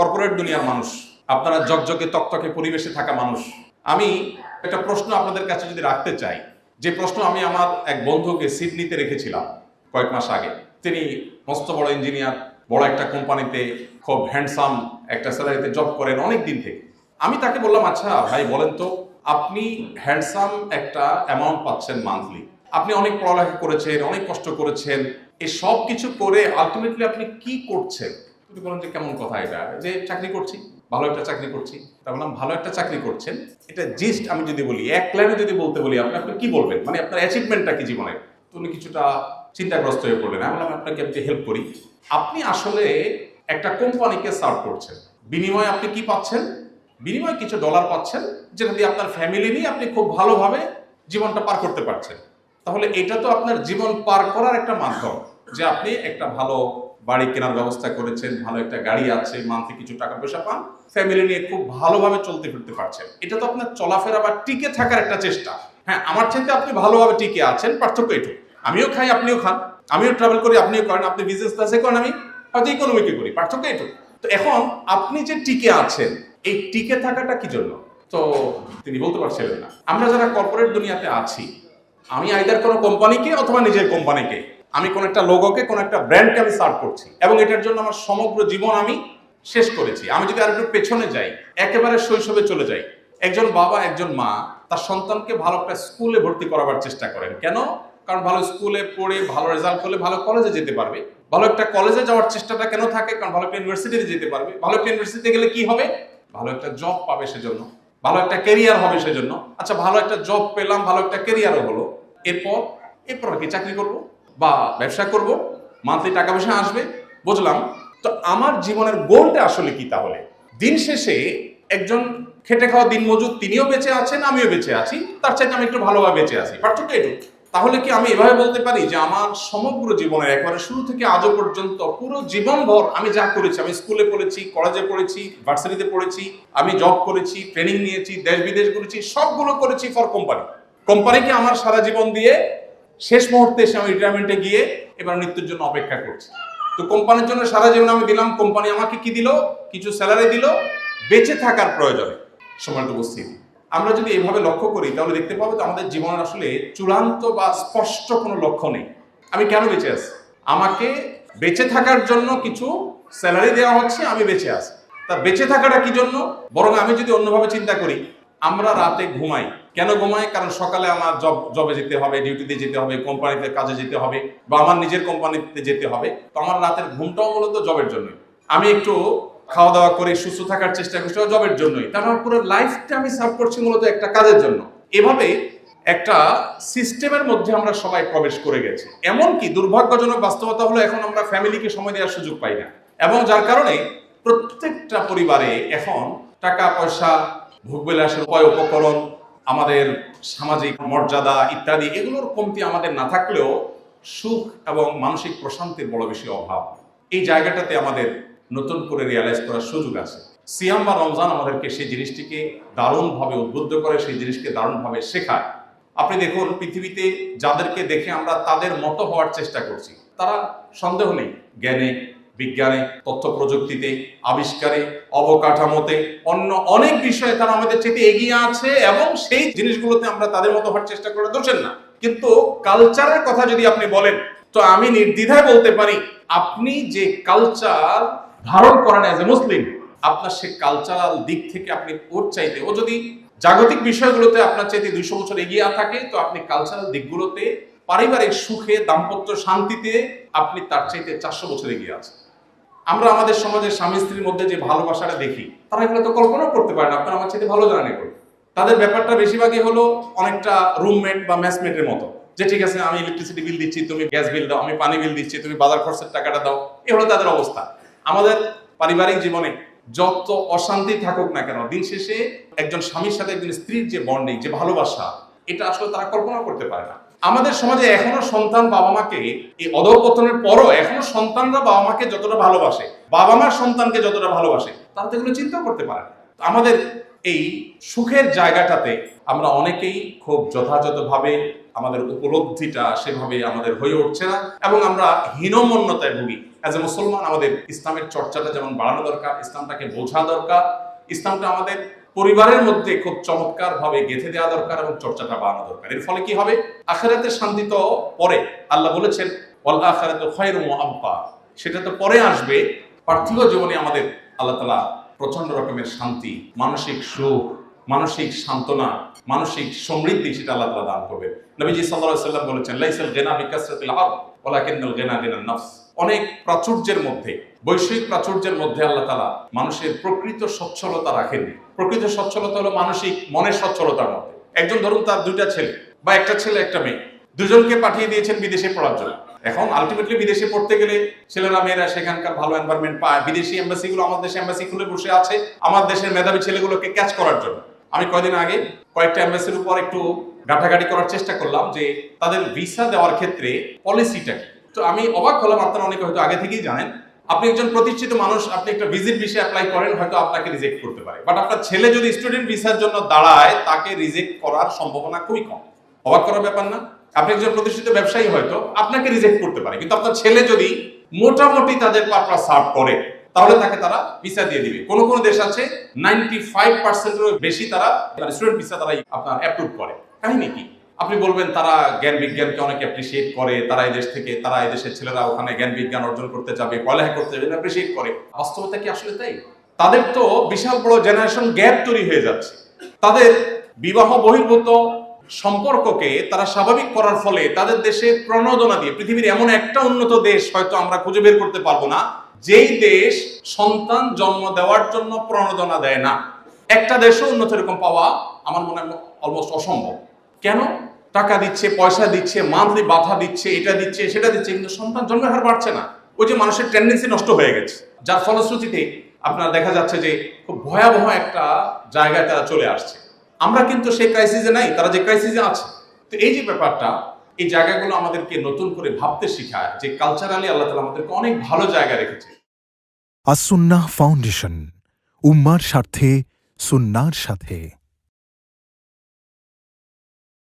Corporate দুনিয়ার মানুষ, আপনারা জকজকে তকতকে পরিবেশে থাকা মানুষ। আমি একটা প্রশ্ন আপনাদের কাছে যদি রাখতে চাই, যে প্রশ্ন আমি আমার এক বন্ধুকে সিডনিতে রেখেছিলাম কয়েক মাস আগে। তিনি মস্ত বড় ইঞ্জিনিয়ার, বড় একটা কোম্পানিতে খুব হ্যান্ডসাম একটা স্যালারিতে জব করেন অনেক দিন থেকে। আমি তাকে বললাম, আচ্ছা ভাই বলেন তো, আপনি হ্যান্ডসাম একটা অ্যামাউন্ট পাচ্ছেন মান্থলি, আপনি অনেক পড়ালেখা করেছেন, অনেক কষ্ট করেছেন, এই সব কিছু করে আলটিমেটলি আপনি কি করছেন? তুমি বলেন যে কেমন কথা এটা, যে চাকরি করছি, ভালো একটা চাকরি করছি। তা বললাম, ভালো একটা চাকরি করছেন, এটা জিস্ট আমি যদি বলি, এক লাইনে যদি বলতে বলি, আপনি কি বলবেন, মানে আপনার অ্যাচিভমেন্টটা কি জীবনে? তো উনি কিছুটা চিন্তাগ্রস্ত হয়ে পড়লেন। আমি বললাম, আপনাকে আমি হেল্প করি। আপনি আসলে একটা কোম্পানিকে সার্ভ করছেন, বিনিময়ে আপনি কি পাচ্ছেন? বিনিময়ে কিছু ডলার পাচ্ছেন, যেটা দিয়ে আপনার ফ্যামিলি নিয়ে আপনি খুব ভালোভাবে জীবনটা পার করতে পারছেন। তাহলে এটা তো আপনার জীবন পার করার একটা মাধ্যম, যে আপনি একটা ভালো বাড়ি কেনার ব্যবস্থা করেছেন, ভালো একটা গাড়ি আছে, মান্থলি কিছু টাকা পয়সা পান, ফ্যামিলি নিয়ে খুব ভালোভাবে চলতে ফিরতে পারছেন। এটা তো আপনার চলাফেরা বা টিকে থাকার একটা চেষ্টা। হ্যাঁ, আমার চাইতে আপনি ভালোভাবে টিকে আছেন, পার্থক্য এটুকু। আমিও খাই, আপনিও খান, আমিও ট্রাভেল করি, আপনিও করেন, আপনি বিজনেস ক্লাসে করেন, আমি হয়তো ইকোনমিকে করি, পার্থক্য এটুকু। তো এখন আপনি যে টিকে আছেন, এই টিকে থাকাটা কি জন্য? তো তিনি বলতে পারছিলেন না। আমরা যারা কর্পোরেট দুনিয়াতে আছি, আমি আইদার কোনো কোম্পানিকে অথবা নিজের কোম্পানিকে, আমি কোন একটা লোগোকে, কোন একটা ব্র্যান্ডকে আমি সার্ভ করছি, এবং এটার জন্য আমার সমগ্র জীবন আমি শেষ করেছি। আমি যদি আর একটু পেছনে যাই, একেবারে শৈশবে চলে যাই, একজন বাবা, একজন মা তার সন্তানকে ভালো একটা স্কুলে ভর্তি করাবার চেষ্টা করেন। কেন? কারণ ভালো স্কুলে পড়ে ভালো রেজাল্ট করলে ভালো কলেজে যেতে পারবে। ভালো একটা কলেজে যাওয়ার চেষ্টাটা কেন থাকে? কারণ ভালো একটা ইউনিভার্সিটিতে যেতে পারবে। ভালো একটা ইউনিভার্সিটিতে গেলে কি হবে? ভালো একটা জব পাবে, সেজন্য ভালো একটা ক্যারিয়ার হবে সেজন্য। আচ্ছা, ভালো একটা জব পেলাম, ভালো একটা ক্যারিয়ারও হলো, এরপর কি চাকরি করব বা ব্যবসা করব, মান্থলি টাকা পয়সা আসবে, বুঝলাম। তো আমার জীবনের গোলটা আসলে কি? তাহলে দিন শেষে একজন খেটে খাওয়া দিনমজুর, তিনিও বেঁচে আছেন, আমিও বেঁচে আছি, তার চাইতে আমি একটু ভালোভাবে বেঁচে আছি, পার্থক্য এটুকু। তাহলে কি আমি এভাবে বলতে পারি যে আমার সমগ্র জীবনের একেবারে শুরু থেকে আজও পর্যন্ত পুরো জীবনভর আমি যা করেছি, আমি স্কুলে পড়েছি, কলেজে পড়েছি, ভার্সিটিতে পড়েছি, আমি জব করেছি, ট্রেনিং নিয়েছি, দেশ বিদেশ ঘুরেছি, সবগুলো করেছি ফর কোম্পানি। কোম্পানিকে আমার সারা জীবন দিয়ে শেষ মুহূর্তে এসে আমি রিটায়ারমেন্টে গিয়ে এবার মৃত্যুর জন্য অপেক্ষা করছি। তো কোম্পানির জন্য সারা জীবন আমি দিলাম, কোম্পানি আমাকে কি দিল? কিছু স্যালারি দিল বেঁচে থাকার প্রয়োজনে। সময়টা উপস্থিতি আমরা যদি এভাবে লক্ষ্য করি, তাহলে দেখতে পাবো যে আমাদের জীবনের আসলে চূড়ান্ত বা স্পষ্ট কোনো লক্ষ্য নেই। আমি কেন বেঁচে আছি? আমাকে বেঁচে থাকার জন্য কিছু স্যালারি দেওয়া হচ্ছে, আমি বেঁচে আছি। তা বেঁচে থাকাটা কি জন্য? বরং আমি যদি অন্যভাবে চিন্তা করি, আমরা রাতে ঘুমাই। কেন ঘুমাই? কারণ সকালে আমার জবে যেতে হবে, ডিউটিতে যেতে হবে, কোম্পানিতে কাজে যেতে হবে, বা আমার নিজের কোম্পানিতে যেতে হবে। তো আমার রাতের ঘুমটাও মূলত জবের জন্যই। আমি একটু খাওয়া দাওয়া করে সুস্থ থাকার চেষ্টা করছি জবের জন্যই। তার আমার পুরো লাইফটা আমি সার্ভ করছি মূলত একটা কাজের জন্য। এভাবে একটা সিস্টেমের মধ্যে আমরা সবাই প্রবেশ করে গেছি। এমনকি দুর্ভাগ্যজনক বাস্তবতা হলো, এখন আমরা ফ্যামিলিকে সময় দেওয়ার সুযোগ পাই না, এবং যার কারণে প্রত্যেকটা পরিবারে এখন টাকা পয়সা, ভোগবিলাসের উপায় উপকরণ, আমাদের সামাজিক মর্যাদা ইত্যাদি, এগুলোর কমতি আমাদের না থাকলেও সুখ এবং মানসিক প্রশান্তির বড় বেশি অভাব। এই জায়গাটাতে আমাদের নতুন করে রিয়ালাইজ করার সুযোগ আছে। সিয়াম বা রমজান আমাদেরকে সেই জিনিসটিকে দারুণভাবে উদ্বুদ্ধ করে, সেই জিনিসকে দারুণভাবে শেখায়। আপনি দেখুন, পৃথিবীতে যাদেরকে দেখে আমরা তাদের মতো হওয়ার চেষ্টা করছি, তারা সন্দেহ নেই জ্ঞানে, বিজ্ঞানে, তথ্য প্রযুক্তিতে, আবিষ্কারে, অবকাঠামোতে, অন্য অনেক বিষয়ে তারা আমাদের চেয়ে এগিয়ে আছে, এবং সেই জিনিসগুলোতে আমরা তাদের মতো হওয়ার চেষ্টা করে দোষেন না। কিন্তু কালচারের কথা যদি আপনি বলেন, তো আমি নির্দ্বিধায় বলতে পারি, আপনি যে কালচার ধারণ করেন অ্যাজ এ মুসলিম, আপনার সে কালচারাল দিক থেকে আপনি ওর চাইতে, ও যদি জাগতিক বিষয়গুলোতে আপনার চাইতে 200 বছর এগিয়ে থাকে, তো আপনি কালচারাল দিকগুলোতে, পারিবারিক সুখে, দাম্পত্য শান্তিতে আপনি তার চাইতে 400 বছর এগিয়ে আছেন। আমরা আমাদের সমাজের স্বামী স্ত্রীর মধ্যে যে ভালোবাসাটা দেখি, তারা এগুলো তো কল্পনাও করতে পারে না। আপনারা আমার চাইতে ভালো জানেন এগুলো। তাদের ব্যাপারটা বেশিরভাগই হলো অনেকটা রুমমেট বা ম্যাচমেটের মতো, যে ঠিক আছে আমি ইলেকট্রিসিটি বিল দিচ্ছি, তুমি গ্যাস বিল দাও, আমি পানি বিল দিচ্ছি, তুমি বাজার খরচের টাকাটা দাও। এ হলো তাদের অবস্থা। আমাদের পারিবারিক জীবনে যত অশান্তি থাকুক না কেন, দিন শেষে একজন স্বামীর সাথে একজন স্ত্রীর যে বন্ডিং, যে ভালোবাসা, এটা আসলে তারা কল্পনা করতে পারে না। আমাদের সমাজে এখনো সন্তান বাবা মাকে, এই অধঃপতনের পরও এখনো সন্তানরা বাবা মাকে যতটা ভালোবাসে, বাবা মার সন্তানকে যতটা ভালোবাসে, তারা তো এগুলো চিন্তা করতে পারে না। আমাদের এই সুখের জায়গাটাতে আমরা অনেকেই খুব যথাযথভাবে আমাদের উপলব্ধিটা সেভাবে আমাদের হয়ে উঠছে না, এবং আমরা হীনমন্যতায় ভুগি। অ্যাজ এ মুসলমান আমাদের ইসলামের চর্চাটা যেমন বাড়ানো দরকার, ইসলামটাকে বোঝা দরকার, ইসলামটা আমাদের পরিবারের মধ্যে খুব চমৎকার ভাবে গেঁথে দেওয়া দরকার এবং চর্চাটা বাড়ানো দরকার। এর ফলে কি হবে? আখিরাতের শান্তি তো পরে, আল্লাহ বলেছেন ওয়াল আখিরাতু খায়রুম ওয়া আবকা, সেটা তো পরে আসবে। পার্থিব জীবনে আমাদের আল্লাহ তাআলা প্রচন্ড রকমের শান্তি, মানসিক সুখ, মানসিক সান্ত্বনা, মানসিক সমৃদ্ধি সেটা আল্লাহ তাআলা দান করবে। নবীজি সাল্লাল্লাহু আলাইহি ওয়াসাল্লাম বলেছেন লাইসাল গিনা বিকাসরাতিল আরদ ওয়ালাকিন্নাল গিনা গিনান নফস। অনেক প্রাচুর্যের মধ্যে, বৈশ্বিক প্রাচুর্যের মধ্যে আল্লাহ তাআলা মানুষের প্রকৃত সচ্ছলতা রাখেননি। প্রকৃত সচ্ছলতা হলো মানসিক মনের সচ্ছলতার মধ্যে। একজন ধরুন তার দুইটা ছেলে বা একটা ছেলে একটা মেয়ে, দুজনকে পাঠিয়ে দিয়েছেন বিদেশে পড়ার জন্য। এখন আলটিমেটলি বিদেশে পড়তে গেলে ছেলেরা মেয়েরা সেখানকার ভালো এনভায়রনমেন্ট পায়। বিদেশি এম্বাসিগুলো আমাদের দেশে এম্বাসি খুলে বসে আছে আমার দেশের মেধাবী ছেলেগুলোকে ক্যাচ করার জন্য। আমি কয়েকদিন আগে কয়েকটা এম্বাসির উপর একটু ঘাটাঘাটি করার চেষ্টা করলাম যে তাদের ভিসা দেওয়ার ক্ষেত্রে পলিসিটা কি। তো আমি অবাক হলাম, আপনারা অনেকে হয়তো আগে থেকেই জানেন, আপনি একজন প্রতিষ্ঠিত মানুষ, আপনি একটা ভিজিট ভিসা অ্যাপ্লাই করেন, হয়তো আপনাকে রিজেক্ট করতে পারে, বাট আপনার ছেলে যদি স্টুডেন্ট ভিসার জন্য দাঁড়ায় তাকে রিজেক্ট করার সম্ভাবনা খুবই কম। অবাক করার ব্যাপার না? আপনি একজন প্রতিষ্ঠিত ব্যবসায়ী, হয়তো আপনাকে রিজেক্ট করতে পারে, কিন্তু আপনার ছেলে যদি মোটামুটি তাদের পারপাস সার্ভ করে তাহলে তাকে তারা ভিসা দিয়ে দিবে। কোন কোন দেশ আছে 95% বেশি তারা স্টুডেন্ট ভিসা তারা আপনার অ্যাপ্রুভ করে। কাহিনী কি? আপনি বলবেন তারা জ্ঞান বিজ্ঞানকে অনেক অ্যাপ্রিসিয়েট করে, তারা এই দেশ থেকে, তারা এই দেশের ছেলেরা ওখানে জ্ঞান বিজ্ঞান অর্জন করতে যাবে, পড়ালেখা করতে যাবে, অ্যাপ্রিসিয়েট করে। বাস্তবতা কি আসলে তাই? তাদের তো বিশাল বড় জেনারেশন গ্যাপ তৈরি হয়ে যাচ্ছে। তাদের বিবাহ বহির্ভূত সম্পর্ককে তারা স্বাভাবিক করার ফলে তাদের দেশে প্রণোদনা দিয়ে, পৃথিবীর এমন একটা উন্নত দেশ হয়তো আমরা খুঁজে বের করতে পারবো না যেই দেশ সন্তান জন্ম দেওয়ার জন্য প্রণোদনা দেয় না। একটা দেশও উন্নত এরকম পাওয়া আমার মনে হয় অলমোস্ট অসম্ভব। কেন? টাকা দিচ্ছে, পয়সা দিচ্ছে, মান্থলি বাধা দিচ্ছে, এটা দিচ্ছে, সেটা দিচ্ছে, কিন্তু সন্তান জন্মের হার বাড়ছে না। ওই যে মানুষের টেন্ডেন্সি নষ্ট হয়ে গেছে, যার ফলশ্রুতিতে আপনার দেখা যাচ্ছে যে খুব ভয়াবহ একটা জায়গায় তারা চলে আসছে। আমরা কিন্তু সেই ক্রাইসিসে নাই, তারা যে ক্রাইসিসে আছে। তো এই যে ব্যাপারটা, এই জায়গাগুলো আমাদেরকে নতুন করে ভাবতে শেখায় যে কালচারালি আল্লাহ তাআলা আমাদেরকে অনেক ভালো জায়গায় রেখেছে। আস-সুন্নাহ ফাউন্ডেশন, উম্মার স্বার্থে সুন্নাহর সাথে।